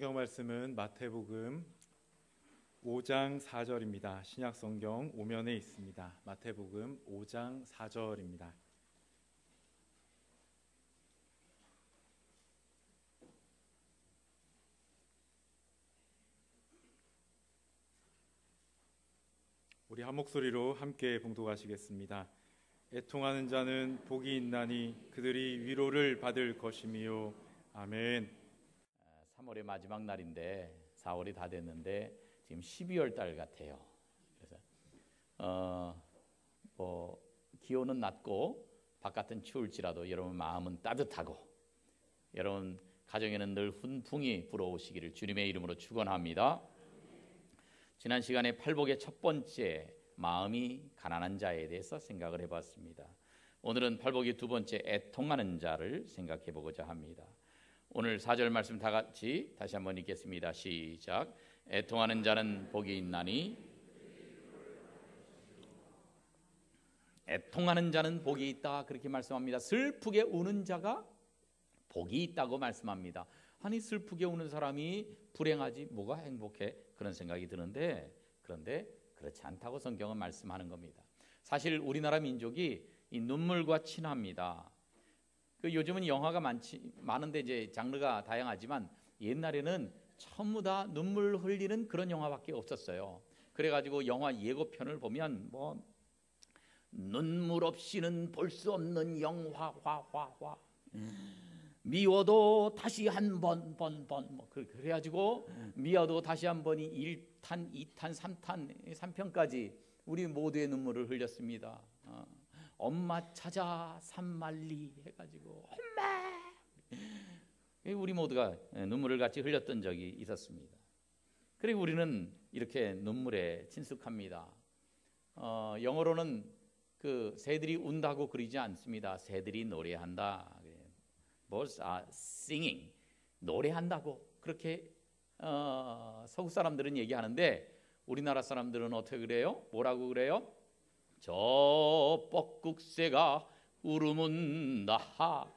성경 말씀은 마태복음 5장 4절입니다. 신약 성경 5면에 있습니다. 마태복음 5장 4절입니다. 우리 한 목소리로 함께 봉독하시겠습니다. 애통하는 자는 복이 있나니 그들이 위로를 받을 것이미요. 아멘. 3월의 마지막 날인데 4월이 다 됐는데 지금 12월 달 같아요. 그래서 기온은 낮고 바깥은 추울지라도 여러분 마음은 따뜻하고 여러분 가정에는 늘 훈풍이 불어오시기를 주님의 이름으로 축원합니다. 지난 시간에 팔복의 첫 번째 마음이 가난한 자에 대해서 생각을 해봤습니다. 오늘은 팔복의 두 번째 애통하는 자를 생각해 보고자 합니다. 오늘 4절 말씀 다 같이 다시 한번 읽겠습니다. 시작. 애통하는 자는 복이 있나니 애통하는 자는 복이 있다 그렇게 말씀합니다. 슬프게 우는 자가 복이 있다고 말씀합니다. 아니 슬프게 우는 사람이 불행하지 뭐가 행복해? 그런 생각이 드는데 그런데 그렇지 않다고 성경은 말씀하는 겁니다. 사실 우리나라 민족이 이 눈물과 친합니다. 요즘은 영화가 많은데 이제 장르가 다양하지만 옛날에는 전부 다 눈물 흘리는 그런 영화밖에 없었어요. 그래가지고 영화 예고편을 보면 눈물 없이는 볼 수 없는 영화 미워도 다시 한 번 그래가지고 미워도 다시 한 번이 1탄, 2탄, 3탄, 3편까지 우리 모두의 눈물을 흘렸습니다. 엄마 찾아 산말리 해가지고 엄마 우리 모두가 눈물을 같이 흘렸던 적이 있었습니다. 그리고 우리는 이렇게 눈물에 친숙합니다. 영어로는 그 새들이 운다고 그러지 않습니다. 새들이 노래한다. Birds are singing. 노래한다고 그렇게 서구 사람들은 얘기하는데 우리나라 사람들은 어떻게 그래요? 뭐라고 그래요? 저 뻐꾹새가 울음운다.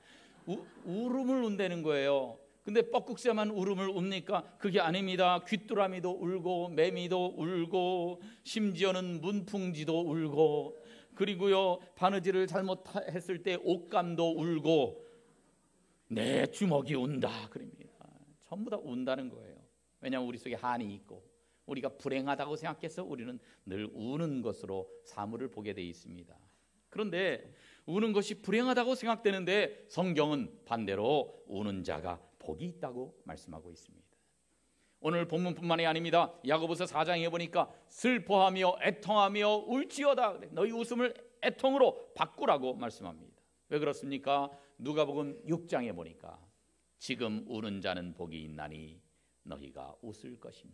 울음을 운다는 거예요. 근데 뻐꾹새만 울음을 웁니까? 그게 아닙니다. 귀뚜라미도 울고 매미도 울고 심지어는 문풍지도 울고 그리고요 바느질을 잘못했을 때 옷감도 울고 내 주먹이 운다 그럽니다. 전부 다 운다는 거예요. 왜냐하면 우리 속에 한이 있고 우리가 불행하다고 생각해서 우리는 늘 우는 것으로 사물을 보게 돼 있습니다. 그런데 우는 것이 불행하다고 생각되는데 성경은 반대로 우는 자가 복이 있다고 말씀하고 있습니다. 오늘 본문뿐만이 아닙니다. 야고보서 4장에 보니까 슬퍼하며 애통하며 울지어다. 너희 웃음을 애통으로 바꾸라고 말씀합니다. 왜 그렇습니까? 누가복음 6장에 보니까 지금 우는 자는 복이 있나니 너희가 웃을 것이며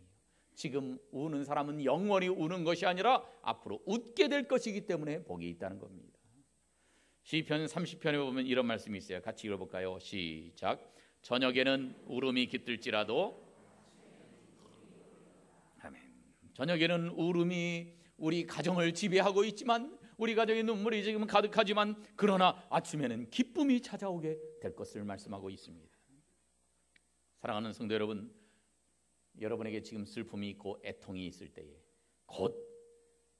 지금 우는 사람은 영원히 우는 것이 아니라 앞으로 웃게 될 것이기 때문에 복이 있다는 겁니다. 시편 30편에 보면 이런 말씀이 있어요. 같이 읽어볼까요? 시작. 저녁에는 울음이 깃들지라도 아멘. 저녁에는 울음이 우리 가정을 지배하고 있지만 우리 가정의 눈물이 지금 가득하지만 그러나 아침에는 기쁨이 찾아오게 될 것을 말씀하고 있습니다. 사랑하는 성도 여러분, 여러분에게 지금 슬픔이 있고 애통이 있을 때에 곧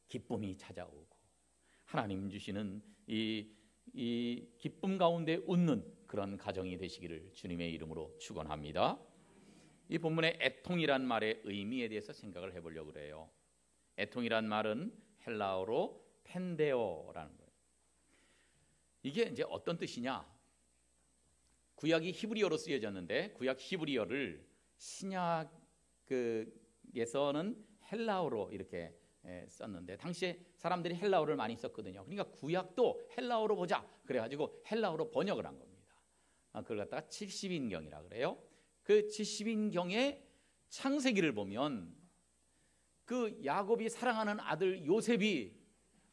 기쁨이 찾아오고 하나님 주시는 이 기쁨 가운데 웃는 그런 가정이 되시기를 주님의 이름으로 축원합니다. 이 본문의 애통이란 말의 의미에 대해서 생각을 해보려고 그래요. 애통이란 말은 헬라어로 펜데오라는 거예요. 이게 이제 어떤 뜻이냐? 구약이 히브리어로 쓰여졌는데 구약 히브리어를 신약에서는 헬라어로 이렇게 썼는데 당시에 사람들이 헬라어를 많이 썼거든요. 그러니까 구약도 헬라어로 보자 그래가지고 헬라어로 번역을 한 겁니다. 그걸 갖다가 70인경이라 그래요. 그 70인경의 창세기를 보면 그 야곱이 사랑하는 아들 요셉이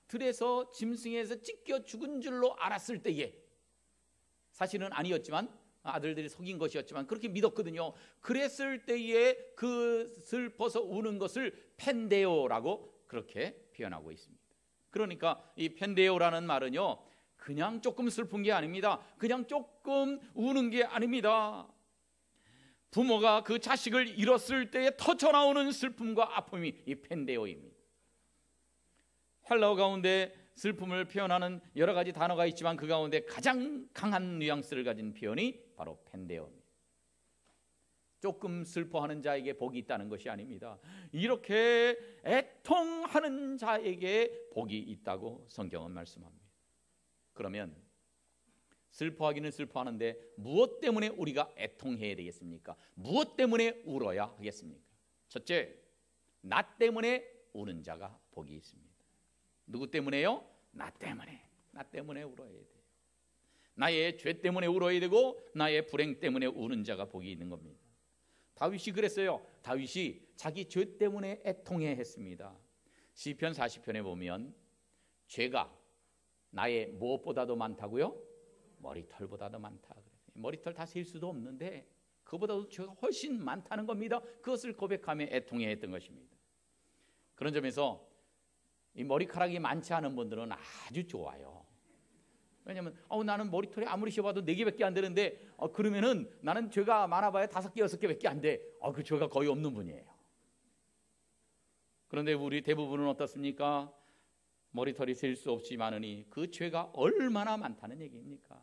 들에서 짐승에서 찢겨 죽은 줄로 알았을 때에 사실은 아니었지만 아들들이 속인 것이었지만 그렇게 믿었거든요. 그랬을 때에 그 슬퍼서 우는 것을 펜데오라고 그렇게 표현하고 있습니다. 그러니까 이 펜데오라는 말은요 그냥 조금 슬픈 게 아닙니다. 그냥 조금 우는 게 아닙니다. 부모가 그 자식을 잃었을 때에 터져나오는 슬픔과 아픔이 이 펜데오입니다. 헬라어 가운데 슬픔을 표현하는 여러 가지 단어가 있지만 그 가운데 가장 강한 뉘앙스를 가진 표현이 바로 펜데오입니다. 조금 슬퍼하는 자에게 복이 있다는 것이 아닙니다. 이렇게 애통하는 자에게 복이 있다고 성경은 말씀합니다. 그러면 슬퍼하기는 슬퍼하는데 무엇 때문에 우리가 애통해야 되겠습니까? 무엇 때문에 울어야 하겠습니까? 첫째, 나 때문에 우는 자가 복이 있습니다. 누구 때문에요? 나 때문에 울어야 돼요. 나의 죄 때문에 울어야 되고 나의 불행 때문에 우는 자가 복이 있는 겁니다. 다윗이 그랬어요. 다윗이 자기 죄 때문에 애통해 했습니다. 시편 40편에 보면 죄가 나의 무엇보다도 많다고요? 머리털보다도 많다. 머리털 다 셀 수도 없는데 그보다도 죄가 훨씬 많다는 겁니다. 그것을 고백하며 애통해 했던 것입니다. 그런 점에서 이 머리카락이 많지 않은 분들은 아주 좋아요. 왜냐하면 나는 머리털이 아무리 씌워봐도 4개밖에 안 되는데 그러면은 나는 죄가 많아봐야 5개, 6개밖에 안 돼. 그 죄가 거의 없는 분이에요. 그런데 우리 대부분은 어떻습니까? 머리털이 셀 수 없이 많으니 그 죄가 얼마나 많다는 얘기입니까?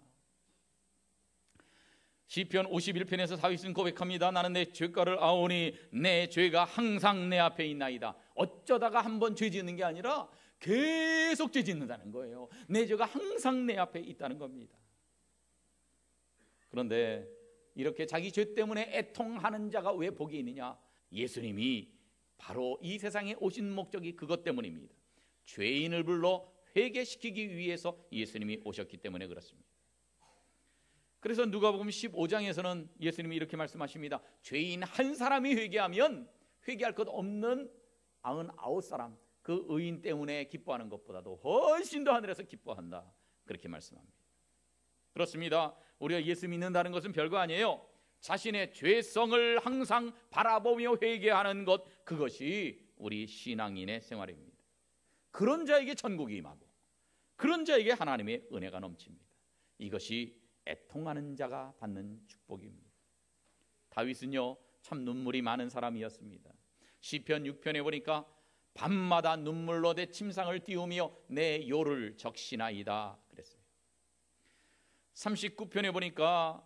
시편 51편에서 다윗은 고백합니다. 나는 내 죄가를 아오니 내 죄가 항상 내 앞에 있나이다. 어쩌다가 한번 죄 짓는 게 아니라 계속 죄 짓는다는 거예요. 내 죄가 항상 내 앞에 있다는 겁니다. 그런데 이렇게 자기 죄 때문에 애통하는 자가 왜 복이 있느냐? 예수님이 바로 이 세상에 오신 목적이 그것 때문입니다. 죄인을 불러 회개시키기 위해서 예수님이 오셨기 때문에 그렇습니다. 그래서 누가복음 15장에서는 예수님이 이렇게 말씀하십니다. 죄인 한 사람이 회개하면 회개할 것 없는 99사람 그 의인 때문에 기뻐하는 것보다도 훨씬 더 하늘에서 기뻐한다. 그렇게 말씀합니다. 그렇습니다. 우리가 예수 믿는다는 것은 별거 아니에요. 자신의 죄성을 항상 바라보며 회개하는 것, 그것이 우리 신앙인의 생활입니다. 그런 자에게 천국이 임하고 그런 자에게 하나님의 은혜가 넘칩니다. 이것이 애통하는 자가 받는 축복입니다. 다윗은요 참 눈물이 많은 사람이었습니다. 시편 6편에 보니까 밤마다 눈물로 내 침상을 띄우며 내 요를 적시나이다 그랬어요. 39편에 보니까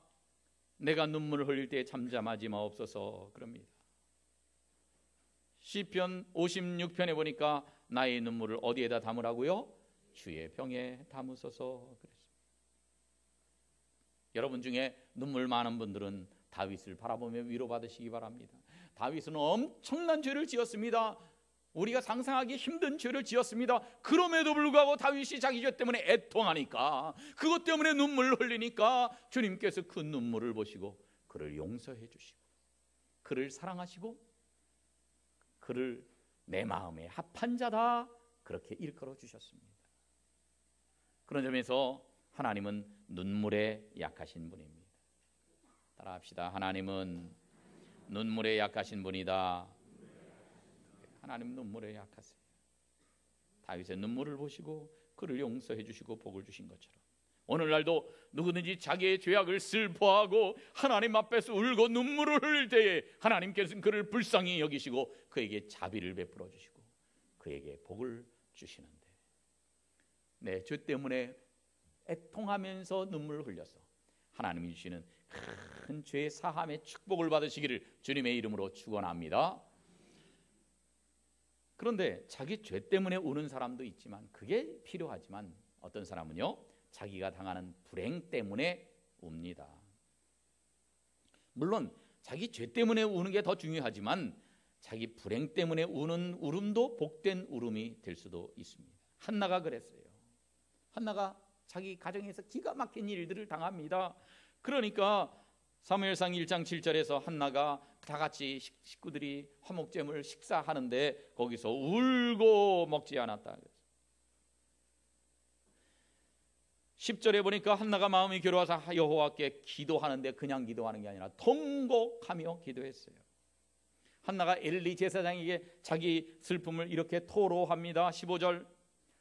내가 눈물을 흘릴 때 잠잠하지 마옵소서 그럽니다. 시편 56편에 보니까 나의 눈물을 어디에다 담으라고요? 주의 병에 담으소서 그랬어요. 여러분 중에 눈물 많은 분들은 다윗을 바라보며 위로받으시기 바랍니다. 다윗은 엄청난 죄를 지었습니다. 우리가 상상하기 힘든 죄를 지었습니다. 그럼에도 불구하고 다윗이 자기 죄 때문에 애통하니까, 그것 때문에 눈물을 흘리니까 주님께서 그 눈물을 보시고 그를 용서해 주시고 그를 사랑하시고 그를 내 마음에 합한 자다 그렇게 일컬어 주셨습니다. 그런 점에서 하나님은 눈물에 약하신 분입니다. 따라합시다. 하나님은 눈물에 약하신 분이다. 하나님 눈물에 약하세요. 다윗의 눈물을 보시고 그를 용서해 주시고 복을 주신 것처럼 오늘날도 누구든지 자기의 죄악을 슬퍼하고 하나님 앞에서 울고 눈물을 흘릴 때에 하나님께서는 그를 불쌍히 여기시고 그에게 자비를 베풀어 주시고 그에게 복을 주시는데, 내 죄 때문에 애통하면서 눈물을 흘려서 하나님이 주시는 큰 죄 사함의 축복을 받으시기를 주님의 이름으로 축원합니다. 그런데 자기 죄 때문에 우는 사람도 있지만, 그게 필요하지만 어떤 사람은요 자기가 당하는 불행 때문에 웁니다. 물론 자기 죄 때문에 우는 게 더 중요하지만 자기 불행 때문에 우는 울음도 복된 울음이 될 수도 있습니다. 한나가 그랬어요. 한나가 자기 가정에서 기가 막힌 일들을 당합니다. 그러니까 사무엘상 1장 7절에서 한나가 다 같이 식구들이 화목제물 식사하는데 거기서 울고 먹지 않았다. 10절에 보니까 한나가 마음이 괴로워서 여호와께 기도하는데 그냥 기도하는 게 아니라 통곡하며 기도했어요. 한나가 엘리 제사장에게 자기 슬픔을 이렇게 토로합니다. 15절,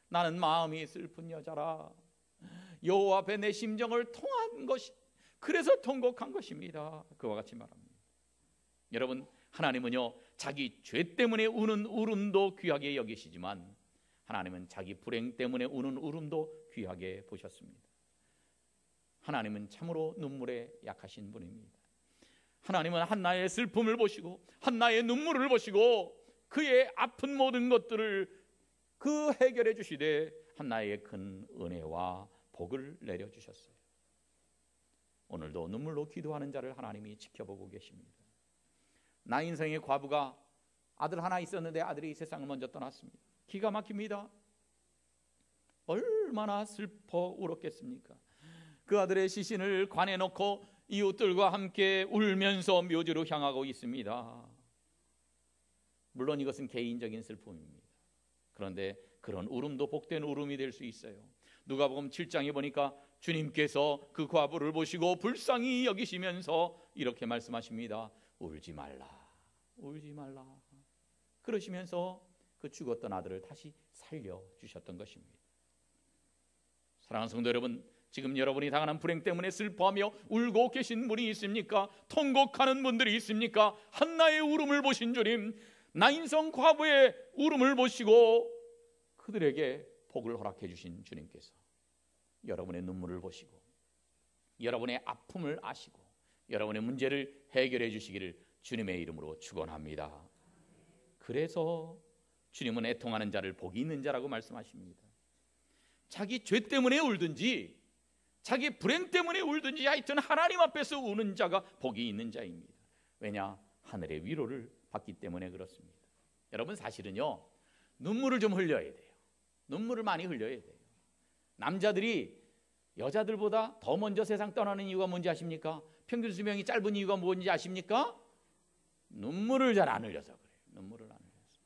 나는 마음이 슬픈 여자라. 여호와 앞에 내 심정을 통한 것이, 그래서 통곡한 것입니다. 그와 같이 말합니다. 여러분, 하나님은요 자기 죄 때문에 우는 울음도 귀하게 여기시지만 하나님은 자기 불행 때문에 우는 울음도 귀하게 보셨습니다. 하나님은 참으로 눈물에 약하신 분입니다. 하나님은 한나의 슬픔을 보시고 한나의 눈물을 보시고 그의 아픈 모든 것들을 그 해결해 주시되 한나의 큰 은혜와 복을 내려주셨어요. 오늘도 눈물로 기도하는 자를 하나님이 지켜보고 계십니다. 나 인생의 과부가 아들 하나 있었는데 아들이 세상을 먼저 떠났습니다. 기가 막힙니다. 얼마나 슬퍼 울었겠습니까? 그 아들의 시신을 관에 넣고 이웃들과 함께 울면서 묘지로 향하고 있습니다. 물론 이것은 개인적인 슬픔입니다. 그런데 그런 울음도 복된 울음이 될 수 있어요. 누가복음 7장에 보니까 주님께서 그 과부를 보시고 불쌍히 여기시면서 이렇게 말씀하십니다. 울지 말라, 울지 말라. 그러시면서 그 죽었던 아들을 다시 살려주셨던 것입니다. 사랑하는 성도 여러분, 지금 여러분이 당하는 불행 때문에 슬퍼하며 울고 계신 분이 있습니까? 통곡하는 분들이 있습니까? 한나의 울음을 보신 주님, 나인성 과부의 울음을 보시고 그들에게 복을 허락해 주신 주님께서 여러분의 눈물을 보시고 여러분의 아픔을 아시고 여러분의 문제를 해결해 주시기를 주님의 이름으로 축원합니다. 그래서 주님은 애통하는 자를 복이 있는 자라고 말씀하십니다. 자기 죄 때문에 울든지 자기 불행 때문에 울든지 하여튼 하나님 앞에서 우는 자가 복이 있는 자입니다. 왜냐? 하늘의 위로를 받기 때문에 그렇습니다. 여러분, 사실은요 눈물을 좀 흘려야 돼요. 눈물을 많이 흘려야 돼요. 남자들이 여자들보다 더 먼저 세상 떠나는 이유가 뭔지 아십니까? 평균 수명이 짧은 이유가 뭔지 아십니까? 눈물을 잘 안 흘려서 그래요. 눈물을 안 흘려서.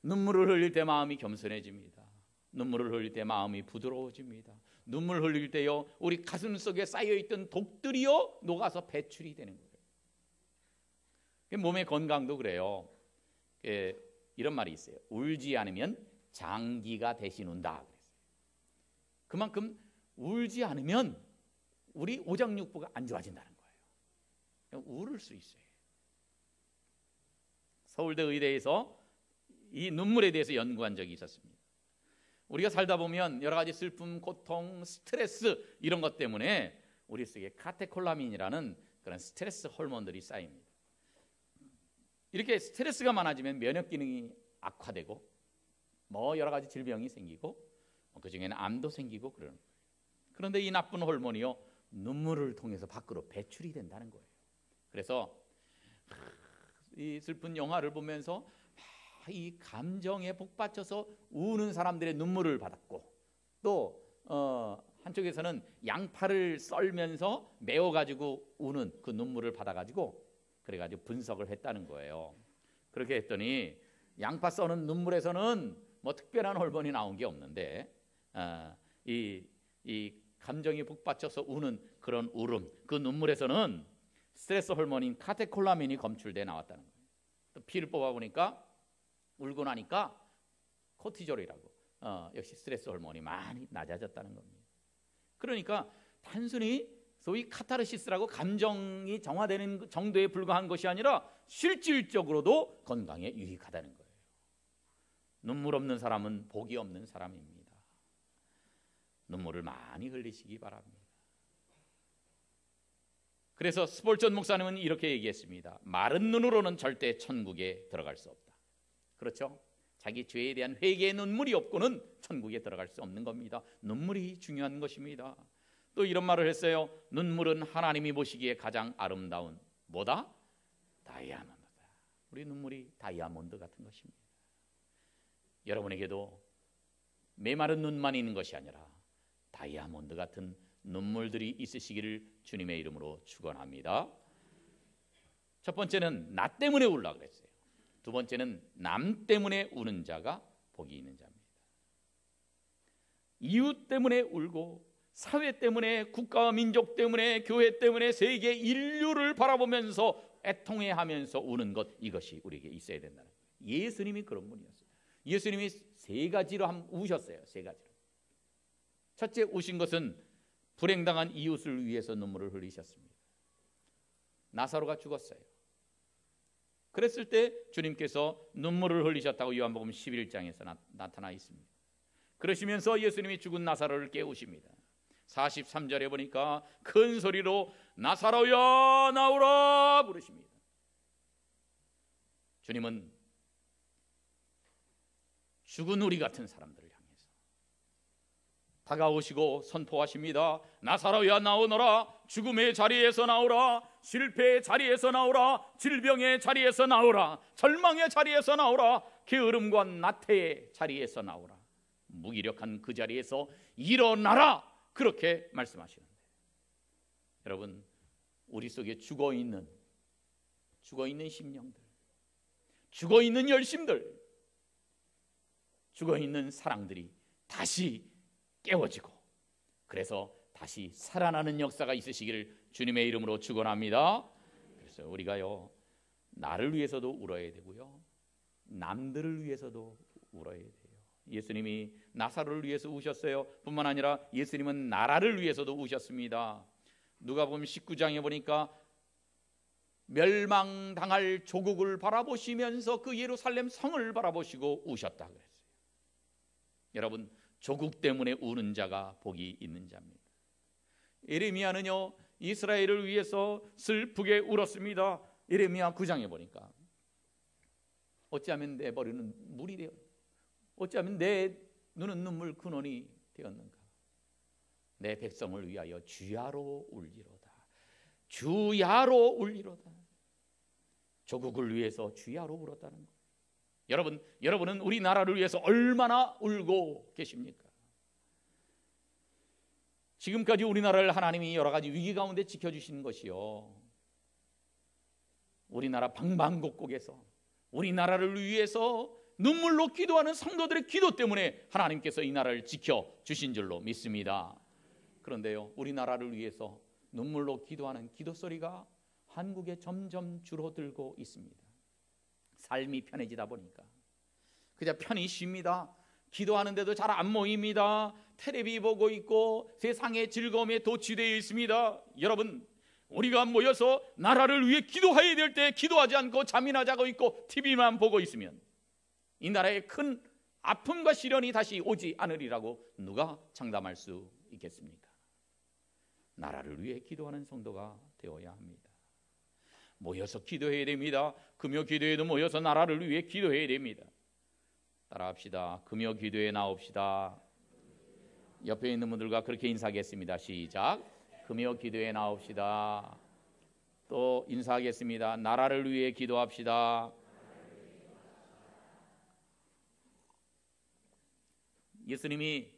눈물을 흘릴 때 마음이 겸손해집니다. 눈물을 흘릴 때 마음이 부드러워집니다. 눈물 흘릴 때요 우리 가슴 속에 쌓여있던 독들이요 녹아서 배출이 되는 거예요. 몸의 건강도 그래요. 이런 말이 있어요. 울지 않으면 장기가 대신운다. 그만큼 울지 않으면 우리 오장육부가 안 좋아진다는 거예요. 울을 수 있어요. 서울대 의대에서 이 눈물에 대해서 연구한 적이 있었습니다. 우리가 살다 보면 여러 가지 슬픔, 고통, 스트레스 이런 것 때문에 우리 속에 카테콜라민이라는 그런 스트레스 호르몬들이 쌓입니다. 이렇게 스트레스가 많아지면 면역 기능이 악화되고 뭐 여러 가지 질병이 생기고 그 중에는 암도 생기고 그러는 거예요. 그런데 이 나쁜 호르몬이요 눈물을 통해서 밖으로 배출이 된다는 거예요. 그래서 이 슬픈 영화를 보면서 이 감정에 복받쳐서 우는 사람들의 눈물을 받았고 또 한쪽에서는 양파를 썰면서 메워가지고 우는 그 눈물을 받아가지고 그래가지고 분석을 했다는 거예요. 그렇게 했더니 양파 써는 눈물에서는 뭐 특별한 호르몬이 나온 게 없는데 이 감정이 북받쳐서 우는 그런 울음, 그 눈물에서는 스트레스 호르몬인 카테콜라민이 검출돼 나왔다는 거예요. 또 피를 뽑아보니까 울고 나니까 코티졸이라고 역시 스트레스 호르몬이 많이 낮아졌다는 겁니다. 그러니까 단순히 소위 카타르시스라고 감정이 정화되는 정도에 불과한 것이 아니라 실질적으로도 건강에 유익하다는 거예요. 눈물 없는 사람은 복이 없는 사람입니다. 눈물을 많이 흘리시기 바랍니다. 그래서 스폴전 목사님은 이렇게 얘기했습니다. 마른 눈으로는 절대 천국에 들어갈 수 없다. 그렇죠? 자기 죄에 대한 회개의 눈물이 없고는 천국에 들어갈 수 없는 겁니다. 눈물이 중요한 것입니다. 또 이런 말을 했어요. 눈물은 하나님이 보시기에 가장 아름다운 뭐다? 다이아몬드다. 우리 눈물이 다이아몬드 같은 것입니다. 여러분에게도 메마른 눈만 있는 것이 아니라 다이아몬드 같은 눈물들이 있으시기를 주님의 이름으로 축원합니다. 첫 번째는 나 때문에 울라 그랬어요. 두 번째는 남 때문에 우는 자가 복이 있는 자입니다. 이웃 때문에 울고 사회 때문에 국가와 민족 때문에 교회 때문에 세계 인류를 바라보면서 애통해하면서 우는 것, 이것이 우리에게 있어야 된다는 거예요. 예수님이 그런 분이었어요. 예수님이 세 가지로 우셨어요. 세 가지로. 첫째 우신 것은 불행당한 이웃을 위해서 눈물을 흘리셨습니다. 나사로가 죽었어요. 그랬을 때 주님께서 눈물을 흘리셨다고 요한복음 11장에서 나타나 있습니다. 그러시면서 예수님이 죽은 나사로를 깨우십니다. 43절에 보니까 큰 소리로 나사로야 나오라 부르십니다. 주님은 죽은 우리 같은 사람들을 향해서 다가오시고 선포하십니다. 나사로야 나오너라. 죽음의 자리에서 나오라. 실패의 자리에서 나오라. 질병의 자리에서 나오라. 절망의 자리에서 나오라. 게으름과 나태의 자리에서 나오라. 무기력한 그 자리에서 일어나라. 그렇게 말씀하시는데, 여러분, 우리 속에 죽어있는 심령들, 죽어있는 열심들, 죽어있는 사랑들이 다시 깨워지고, 그래서 다시 살아나는 역사가 있으시기를 주님의 이름으로 축원합니다. 그래서 우리가요, 나를 위해서도 울어야 되고요, 남들을 위해서도 울어야 돼요. 예수님이 나사로를 위해서 우셨어요. 뿐만 아니라 예수님은 나라를 위해서도 우셨습니다. 누가복음 19장에 보니까 멸망당할 조국을 바라보시면서 그 예루살렘 성을 바라보시고 우셨다 그랬어요. 여러분, 조국 때문에 우는 자가 복이 있는 자입니다. 예레미야는요, 이스라엘을 위해서 슬프게 울었습니다. 예레미야 9장에 보니까 어찌하면 내 머리는 물이 되어, 어찌하면 내 눈은 눈물 근원이 되었는가. 내 백성을 위하여 주야로 울리로다. 주야로 울리로다. 조국을 위해서 주야로 울었다는 거예요. 여러분은 우리나라를 위해서 얼마나 울고 계십니까? 지금까지 우리나라를 하나님이 여러 가지 위기 가운데 지켜주시는 것이요, 우리나라 방방곡곡에서 우리나라를 위해서 눈물로 기도하는 성도들의 기도 때문에 하나님께서 이 나라를 지켜주신 줄로 믿습니다. 그런데요, 우리나라를 위해서 눈물로 기도하는 기도 소리가 한국에 점점 줄어들고 있습니다. 삶이 편해지다 보니까 그냥 편히 쉽니다. 기도하는데도 잘 안 모입니다. 텔레비 보고 있고 세상의 즐거움에 도취되어 있습니다. 여러분, 우리가 모여서 나라를 위해 기도해야 될 때 기도하지 않고 잠이나 자고 있고 TV만 보고 있으면 이 나라에 큰 아픔과 시련이 다시 오지 않으리라고 누가 장담할 수 있겠습니까? 나라를 위해 기도하는 성도가 되어야 합니다. 모여서 기도해야 됩니다. 금요 기도회도 모여서 나라를 위해 기도해야 됩니다. 따라합시다. 금요 기도에 나옵시다. 옆에 있는 분들과 그렇게 인사하겠습니다. 시작. 금요 기도에 나옵시다. 또 인사하겠습니다. 나라를 위해 기도합시다. 예수님이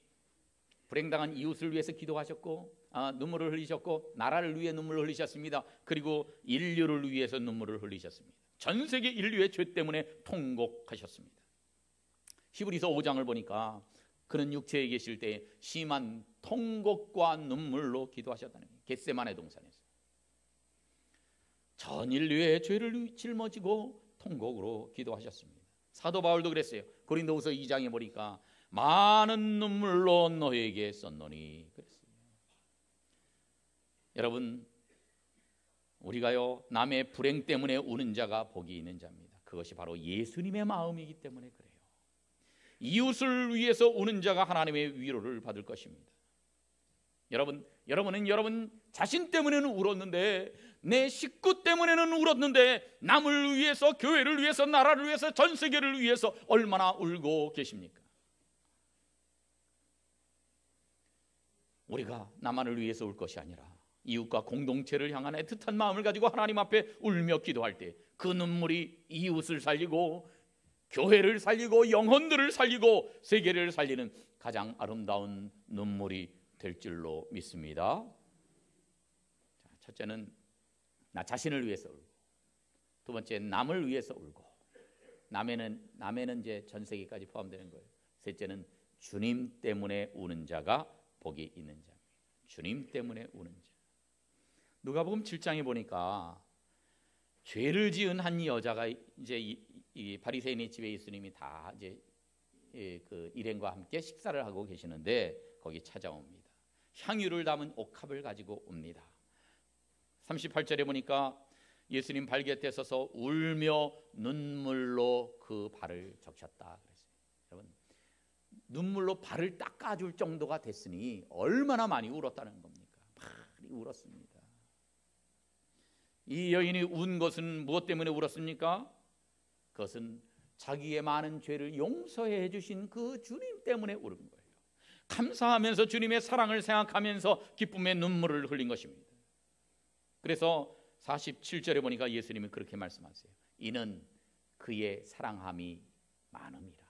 불행당한 이웃을 위해서 기도하셨고, 눈물을 흘리셨고, 나라를 위해 눈물을 흘리셨습니다. 그리고 인류를 위해서 눈물을 흘리셨습니다. 전 세계 인류의 죄 때문에 통곡하셨습니다. 히브리서 5장을 보니까 그는 육체에 계실 때 심한 통곡과 눈물로 기도하셨다는 거예요. 겟세마네 동산에서 전 인류의 죄를 짊어지고 통곡으로 기도하셨습니다. 사도 바울도 그랬어요. 고린도후서 2장에 보니까 많은 눈물로 너에게 썼노니 그랬어요. 여러분, 우리가요, 남의 불행 때문에 우는 자가 복이 있는 자입니다. 그것이 바로 예수님의 마음이기 때문에 그래요. 이웃을 위해서 우는 자가 하나님의 위로를 받을 것입니다. 여러분은 여러분 자신 때문에는 울었는데, 내 식구 때문에는 울었는데, 남을 위해서, 교회를 위해서, 나라를 위해서, 전 세계를 위해서 얼마나 울고 계십니까? 우리가 나만을 위해서 울 것이 아니라 이웃과 공동체를 향한 애틋한 마음을 가지고 하나님 앞에 울며 기도할 때 그 눈물이 이웃을 살리고 교회를 살리고 영혼들을 살리고 세계를 살리는 가장 아름다운 눈물이 될 줄로 믿습니다. 첫째는 나 자신을 위해서 울고, 두 번째 남을 위해서 울고, 남에는 이제 전 세계까지 포함되는 거예요. 셋째는 주님 때문에 우는 자가 복이 있는 자입니다. 주님 때문에 우는 자. 누가복음 7장에 보니까 죄를 지은 한 여자가 이제 이 바리새인의 집에 예수님이 다 이제 그 일행과 함께 식사를 하고 계시는데 거기 찾아옵니다. 향유를 담은 옥합을 가지고 옵니다. 38절에 보니까 예수님 발 곁에 서서 울며 눈물로 그 발을 적셨다 그랬어요. 여러분, 눈물로 발을 닦아줄 정도가 됐으니 얼마나 많이 울었다는 겁니까? 많이 울었습니다. 이 여인이 운 것은 무엇 때문에 울었습니까? 그것은 자기의 많은 죄를 용서해 주신 그 주님 때문에 울은 거예요. 감사하면서 주님의 사랑을 생각하면서 기쁨의 눈물을 흘린 것입니다. 그래서 47절에 보니까 예수님이 그렇게 말씀하세요. 이는 그의 사랑함이 많음이라.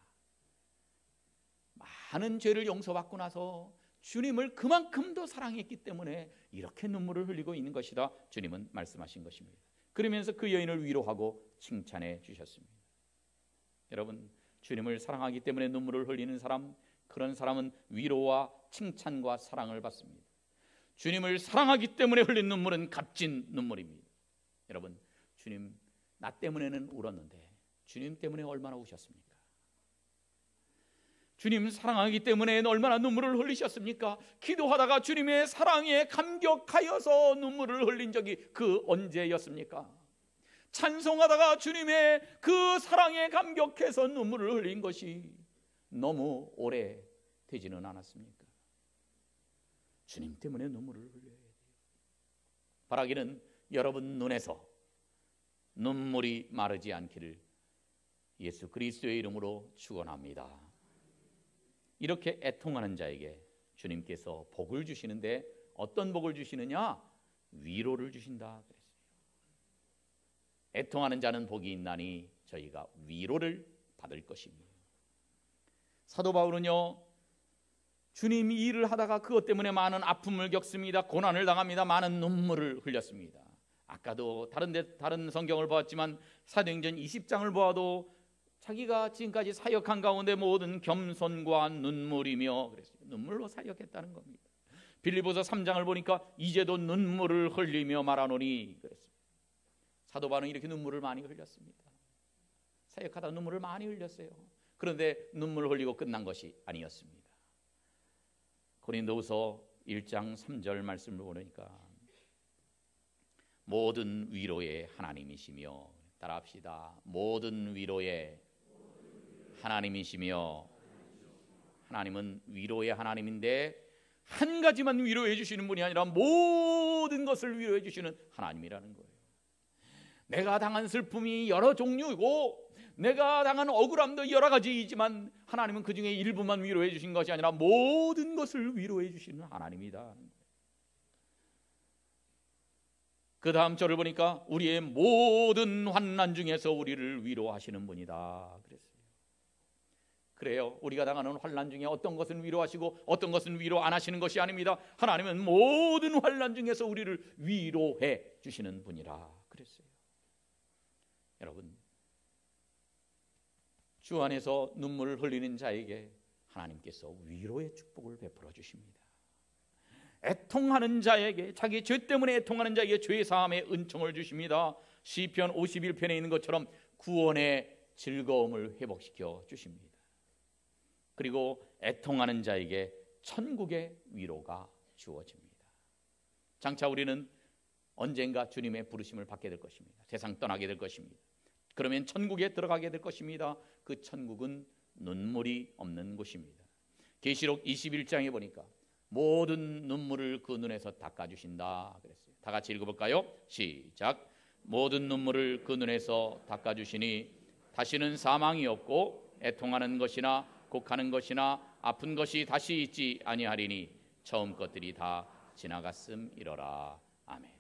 많은 죄를 용서받고 나서 주님을 그만큼 더 사랑했기 때문에 이렇게 눈물을 흘리고 있는 것이다, 주님은 말씀하신 것입니다. 그러면서 그 여인을 위로하고 칭찬해 주셨습니다. 여러분, 주님을 사랑하기 때문에 눈물을 흘리는 사람, 그런 사람은 위로와 칭찬과 사랑을 받습니다. 주님을 사랑하기 때문에 흘린 눈물은 값진 눈물입니다. 여러분, 주님 나 때문에는 울었는데 주님 때문에 얼마나 우셨습니까? 주님 사랑하기 때문에 얼마나 눈물을 흘리셨습니까? 기도하다가 주님의 사랑에 감격하여서 눈물을 흘린 적이 그 언제였습니까? 찬송하다가 주님의 그 사랑에 감격해서 눈물을 흘린 것이 너무 오래 되지는 않았습니까? 주님 때문에 눈물을 흘려야 돼요. 바라기는 여러분 눈에서 눈물이 마르지 않기를 예수 그리스도의 이름으로 축원합니다. 이렇게 애통하는 자에게 주님께서 복을 주시는데 어떤 복을 주시느냐? 위로를 주신다 그랬어요. 애통하는 자는 복이 있나니 저희가 위로를 받을 것입니다. 사도 바울은요, 주님 이 일을 하다가 그것 때문에 많은 아픔을 겪습니다. 고난을 당합니다. 많은 눈물을 흘렸습니다. 아까도 다른 성경을 보았지만 사도행전 20장을 보아도 자기가 지금까지 사역한 가운데 모든 겸손과 눈물이며 그랬어요. 눈물로 사역했다는 겁니다. 빌립보서 3장을 보니까 이제도 눈물을 흘리며 말하노니 그랬어요. 사도 바울은 이렇게 눈물을 많이 흘렸습니다. 사역하다 눈물을 많이 흘렸어요. 그런데 눈물을 흘리고 끝난 것이 아니었습니다. 고린도후서 1장 3절 말씀을 보니까 모든 위로의 하나님이시며, 따라합시다. 모든 위로의 하나님이시며, 하나님은 위로의 하나님인데 한 가지만 위로해 주시는 분이 아니라 모든 것을 위로해 주시는 하나님이라는 거예요. 내가 당한 슬픔이 여러 종류이고 내가 당한 억울함도 여러 가지이지만 하나님은 그 중에 일부만 위로해 주신 것이 아니라 모든 것을 위로해 주시는 하나님이다. 그 다음 절을 보니까 우리의 모든 환난 중에서 우리를 위로하시는 분이다 그랬어요. 그래요, 우리가 당하는 환난 중에 어떤 것은 위로하시고 어떤 것은 위로 안 하시는 것이 아닙니다. 하나님은 모든 환난 중에서 우리를 위로해 주시는 분이라 그랬어요. 여러분, 주 안에서 눈물을 흘리는 자에게 하나님께서 위로의 축복을 베풀어 주십니다. 애통하는 자에게, 자기 죄 때문에 애통하는 자에게 죄 사함의 은총을 주십니다. 시편 51편에 있는 것처럼 구원의 즐거움을 회복시켜 주십니다. 그리고 애통하는 자에게 천국의 위로가 주어집니다. 장차 우리는 언젠가 주님의 부르심을 받게 될 것입니다. 세상 떠나게 될 것입니다. 그러면 천국에 들어가게 될 것입니다. 그 천국은 눈물이 없는 곳입니다. 계시록 21장에 보니까 모든 눈물을 그 눈에서 닦아주신다 그랬어요. 다 같이 읽어볼까요? 시작. 모든 눈물을 그 눈에서 닦아주시니 다시는 사망이 없고 애통하는 것이나 곡하는 것이나 아픈 것이 다시 있지 아니하리니 처음 것들이 다 지나갔음이러라. 아멘.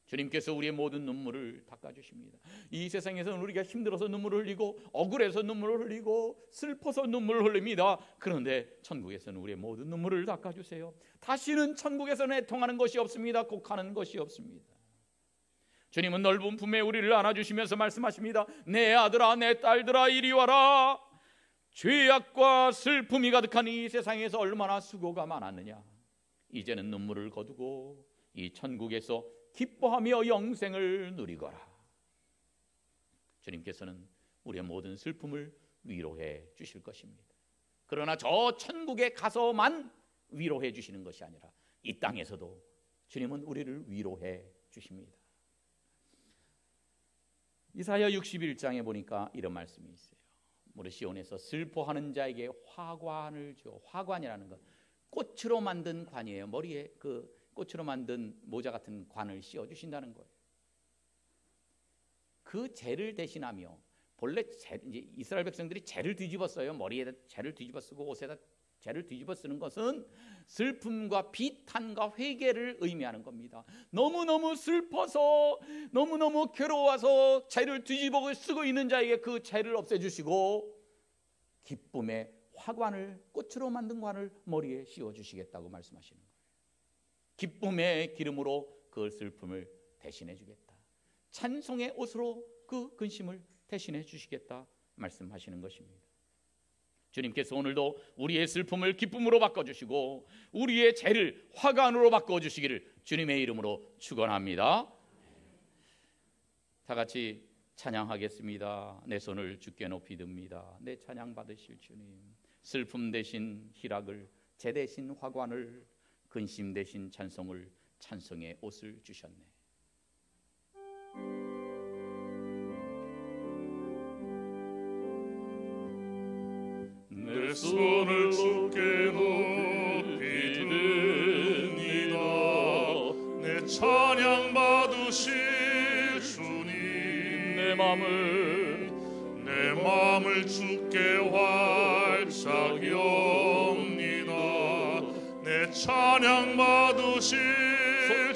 주님께서 우리의 모든 눈물을 닦아주십니다. 이 세상에서는 우리가 힘들어서 눈물을 흘리고 억울해서 눈물을 흘리고 슬퍼서 눈물을 흘립니다. 그런데 천국에서는 우리의 모든 눈물을 닦아주세요. 다시는 천국에서는 애통하는 것이 없습니다. 곡하는 것이 없습니다. 주님은 넓은 품에 우리를 안아주시면서 말씀하십니다. 내 아들아 내 딸들아 이리 와라. 죄악과 슬픔이 가득한 이 세상에서 얼마나 수고가 많았느냐. 이제는 눈물을 거두고 이 천국에서 기뻐하며 영생을 누리거라. 주님께서는 우리의 모든 슬픔을 위로해 주실 것입니다. 그러나 저 천국에 가서만 위로해 주시는 것이 아니라 이 땅에서도 주님은 우리를 위로해 주십니다. 이사야 61장에 보니까 이런 말씀이 있어요. 우리 시온에서 슬퍼하는 자에게 화관을 줘. 화관이라는 건 꽃으로 만든 관이에요. 머리에 그 꽃으로 만든 모자 같은 관을 씌워 주신다는 거예요. 그 재를 대신하며, 본래 이제 이스라엘 백성들이 재를 뒤집어 써요. 머리에다 재를 뒤집어 쓰고 옷에다 재를 뒤집어 쓰는 것은 슬픔과 비탄과 회개를 의미하는 겁니다. 너무너무 슬퍼서 너무너무 괴로워서 재를 뒤집어 쓰고 있는 자에게 그 재를 없애주시고 기쁨의 화관을, 꽃으로 만든 관을 머리에 씌워주시겠다고 말씀하시는 거예요. 기쁨의 기름으로 그 슬픔을 대신해 주겠다. 찬송의 옷으로 그 근심을 대신해 주시겠다 말씀하시는 것입니다. 주님께서 오늘도 우리의 슬픔을 기쁨으로 바꿔주시고 우리의 죄를 화관으로 바꿔주시기를 주님의 이름으로 축원합니다. 다 같이 찬양하겠습니다. 내 손을 주께 높이 듭니다. 내 찬양 받으실 주님, 슬픔 대신 희락을, 죄 대신 화관을, 근심 대신 찬송을, 찬송의 옷을 주셨네. 내 손을 주께 높이 듭니다. 내 찬양 받으실 주님, 내 맘을 주께 활짝 엽니다. 내 찬양 받으실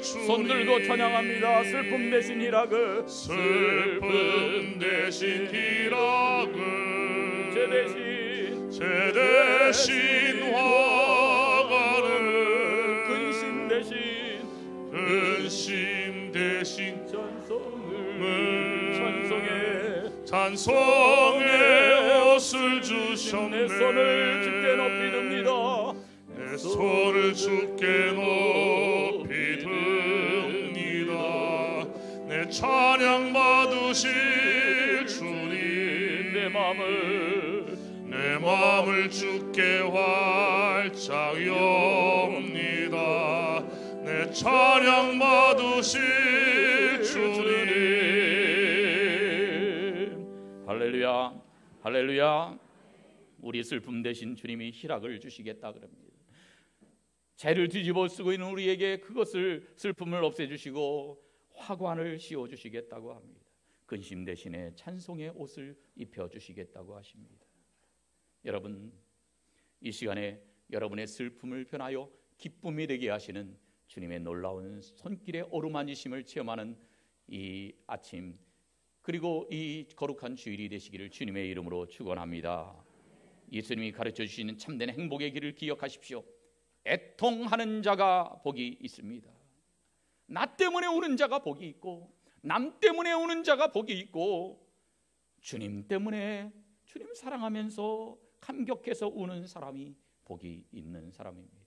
주님, 손 들고 찬양합니다. 슬픔 대신 희락을, 슬픔 대신 희락을, 죄 대신 화관을, 근심 대신 찬송의 옷을 주셨네. 내 손을 주께 높이 듭니다. 내 손을 주께 높이 듭니다. 내 찬양 받으실 주님, 내 맘을 주께 활짝 엽니다. 내 찬양 받으실 주님. 할렐루야, 할렐루야. 우리 슬픔 대신 주님이 희락을 주시겠다 그럽니다. 죄를 뒤집어 쓰고 있는 우리에게 그것을, 슬픔을 없애주시고 화관을 씌워주시겠다고 합니다. 근심 대신에 찬송의 옷을 입혀주시겠다고 하십니다. 여러분, 이 시간에 여러분의 슬픔을 변하여 기쁨이 되게 하시는 주님의 놀라운 손길의 어루만지심을 체험하는 이 아침, 그리고 이 거룩한 주일이 되시기를 주님의 이름으로 축원합니다. 예수님이 가르쳐 주시는 참된 행복의 길을 기억하십시오. 애통하는 자가 복이 있습니다. 나 때문에 우는 자가 복이 있고, 남 때문에 우는 자가 복이 있고, 주님 때문에, 주님 사랑하면서 감격해서 우는 사람이 복이 있는 사람입니다.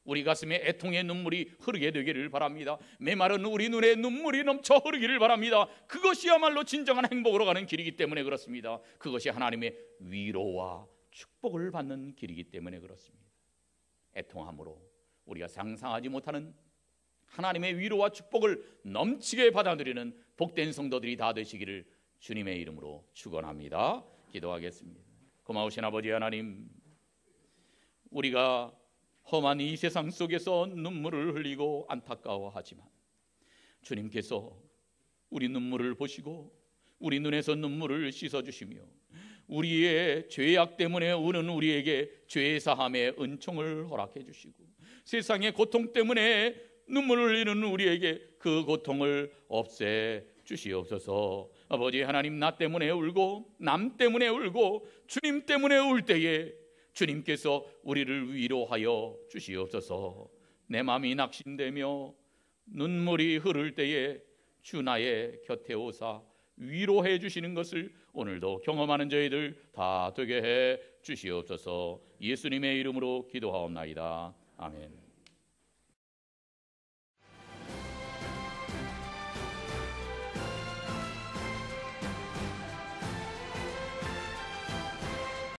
우리 가슴에 애통의 눈물이 흐르게 되기를 바랍니다. 메마른 우리 눈에 눈물이 넘쳐 흐르기를 바랍니다. 그것이야말로 진정한 행복으로 가는 길이기 때문에 그렇습니다. 그것이 하나님의 위로와 축복을 받는 길이기 때문에 그렇습니다. 애통함으로 우리가 상상하지 못하는 하나님의 위로와 축복을 넘치게 받아들이는 복된 성도들이 다 되시기를 주님의 이름으로 축원합니다. 기도하겠습니다. 고마우신 아버지 하나님, 우리가 험한 이 세상 속에서 눈물을 흘리고 안타까워하지만 주님께서 우리 눈물을 보시고 우리 눈에서 눈물을 씻어주시며 우리의 죄악 때문에 우는 우리에게 죄 사함의 은총을 허락해 주시고 세상의 고통 때문에 눈물을 흘리는 우리에게 그 고통을 없애 주시옵소서. 아버지 하나님, 나 때문에 울고 남 때문에 울고 주님 때문에 울 때에 주님께서 우리를 위로하여 주시옵소서. 내 마음이 낙심되며 눈물이 흐를 때에 주 나의 곁에 오사 위로해 주시는 것을 오늘도 경험하는 저희들 다 되게 해 주시옵소서. 예수님의 이름으로 기도하옵나이다. 아멘.